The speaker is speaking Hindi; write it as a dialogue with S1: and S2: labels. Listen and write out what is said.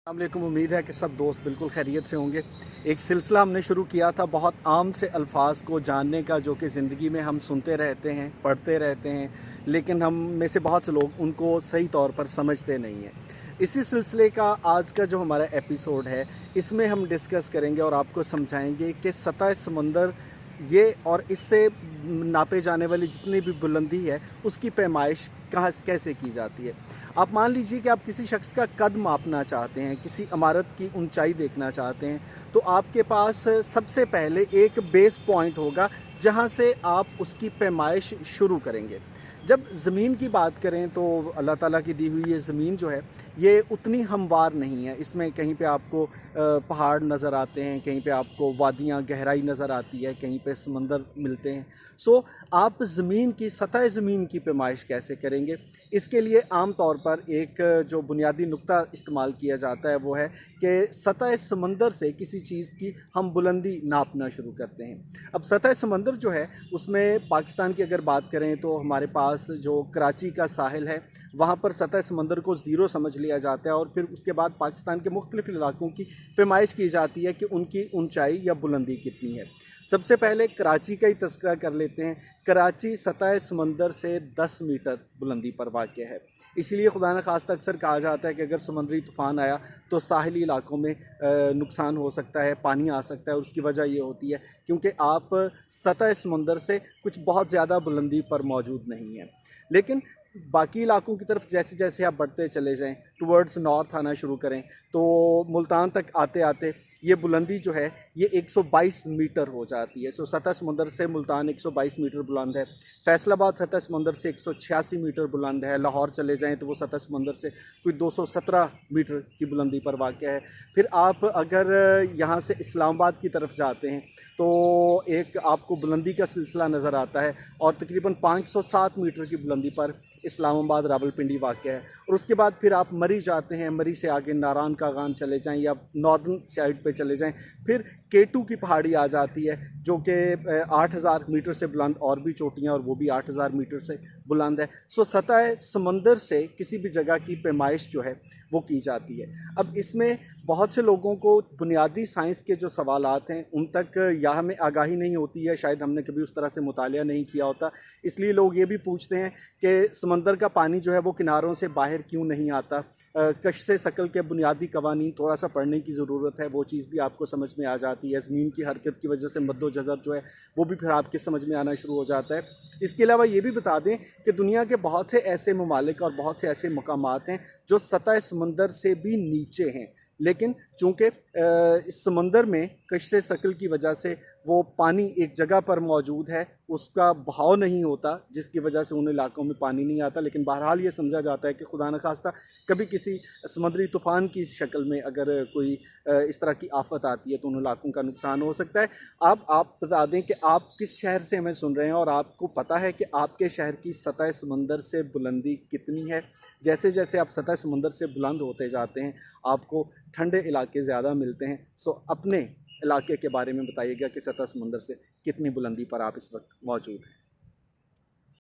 S1: अस्सलामुअलैकुम। उम्मीद है कि सब दोस्त बिल्कुल खैरियत से होंगे। एक सिलसिला हमने शुरू किया था बहुत आम से अल्फाज को जानने का, जो कि ज़िंदगी में हम सुनते रहते हैं, पढ़ते रहते हैं, लेकिन हम में से बहुत से लोग उनको सही तौर पर समझते नहीं हैं। इसी सिलसिले का आज का जो हमारा एपिसोड है, इसमें हम डिस्कस करेंगे और आपको समझाएंगे कि सतह समंदर ये और इससे नापे जाने वाली जितनी भी बुलंदी है, उसकी पैमाइश कहाँ कैसे की जाती है। आप मान लीजिए कि आप किसी शख्स का कद मापना चाहते हैं, किसी इमारत की ऊंचाई देखना चाहते हैं, तो आपके पास सबसे पहले एक बेस पॉइंट होगा जहां से आप उसकी पैमाइश शुरू करेंगे। जब ज़मीन की बात करें तो अल्लाह ताला की दी हुई ये ज़मीन जो है, ये उतनी हमवार नहीं है। इसमें कहीं पे आपको पहाड़ नज़र आते हैं, कहीं पे आपको वादियाँ गहराई नज़र आती है, कहीं पे समंदर मिलते हैं। सो आप ज़मीन की सतह ज़मीन की पैमाइश कैसे करेंगे? इसके लिए आम तौर पर एक जो बुनियादी नुक्ता इस्तेमाल किया जाता है वो है कि सतह समंदर से किसी चीज़ की हम बुलंदी नापना शुरू करते हैं। अब सतह समंदर जो है, उसमें पाकिस्तान की अगर बात करें तो हमारे पास जो कराची का साहिल है, वहाँ पर सतह समंदर को ज़ीरो समझ लिया जाता है और फिर उसके बाद पाकिस्तान के मुख्तलिफ़ इलाकों की पैमाइश की जाती है कि उनकी ऊंचाई या बुलंदी कितनी है। सबसे पहले कराची का ही तज़किरा कर लेते हैं। कराची सतह समंदर से 10 मीटर बुलंदी पर वाक़ है। इसीलिए खुदा न खास्ता अक्सर कहा जाता है कि अगर समुद्री तूफ़ान आया तो साहिली इलाकों में नुकसान हो सकता है, पानी आ सकता है। और उसकी वजह ये होती है क्योंकि आप सतह समंदर से कुछ बहुत ज़्यादा बुलंदी पर मौजूद नहीं हैं। लेकिन बाकी इलाकों की तरफ जैसे जैसे आप बढ़ते चले जाएं, टुवर्ड्स नॉर्थ आना शुरू करें, तो मुल्तान तक आते आते ये बुलंदी जो है ये 122 मीटर हो जाती है। सो सतह समंदर से मुल्तान 122 मीटर बुलंद है। फैसलाबाद सतह समंदर से 186 मीटर बुलंद है। लाहौर चले जाएं तो वो सतह समंदर से कोई 217 मीटर की बुलंदी पर वाक़ है। फिर आप अगर यहाँ से इस्लामाबाद की तरफ जाते हैं तो एक आपको बुलंदी का सिलसिला नज़र आता है और तकरीबन 507 मीटर की बुलंदी पर इस्लामाबाद रावलपिंडी वाक़ है। और उसके बाद फिर आप मरी जाते हैं, मरी से आगे नारायण कागान चले जाएं या नॉर्दर्न साइड पे चले जाएं, फिर K2 की पहाड़ी आ जाती है जो कि 8000 मीटर से बुलंद और भी चोटियाँ, और वो भी 8000 मीटर से बुलंद है। सो सतह समंदर से किसी भी जगह की पैमाइश जो है वो की जाती है। अब इसमें बहुत से लोगों को बुनियादी साइंस के जो सवालात हैं उन तक या हमें आगाही नहीं होती है, शायद हमने कभी उस तरह से मुतालिया नहीं किया होता। इसलिए लोग ये भी पूछते हैं कि समंदर का पानी जो है वो किनारों से बाहर क्यों नहीं आता। कशिश शकल के बुनियादी कवानीन थोड़ा सा पढ़ने की ज़रूरत है, वो चीज़ भी आपको समझ में आ जाती है। ज़मीन की हरकत की वजह से मद्दो जज़र जो है वो भी फिर आपके समझ में आना शुरू हो जाता है। इसके अलावा ये भी बता दें कि दुनिया के बहुत से ऐसे ममालिक और बहुत से ऐसे मकामात हैं जो सतह समंदर से भी नीचे हैं, लेकिन चूँकि इस समंदर में कशिश शकल की वजह से वो पानी एक जगह पर मौजूद है, उसका बहाव नहीं होता, जिसकी वजह से उन इलाकों में पानी नहीं आता। लेकिन बहरहाल ये समझा जाता है कि खुदा न खास्ता कभी किसी समुद्री तूफ़ान की शक्ल में अगर कोई इस तरह की आफत आती है तो उन इलाकों का नुकसान हो सकता है। आप बता दें कि आप किस शहर से हमें सुन रहे हैं और आपको पता है कि आपके शहर की सतह समंदर से बुलंदी कितनी है। जैसे जैसे आप सतह समंदर से बुलंद होते जाते हैं, आपको ठंडे इलाके ज़्यादा मिलते हैं। सो अपने इलाके के बारे में बताइएगा कि सतह समंदर से कितनी बुलंदी पर आप इस वक्त मौजूद हैं।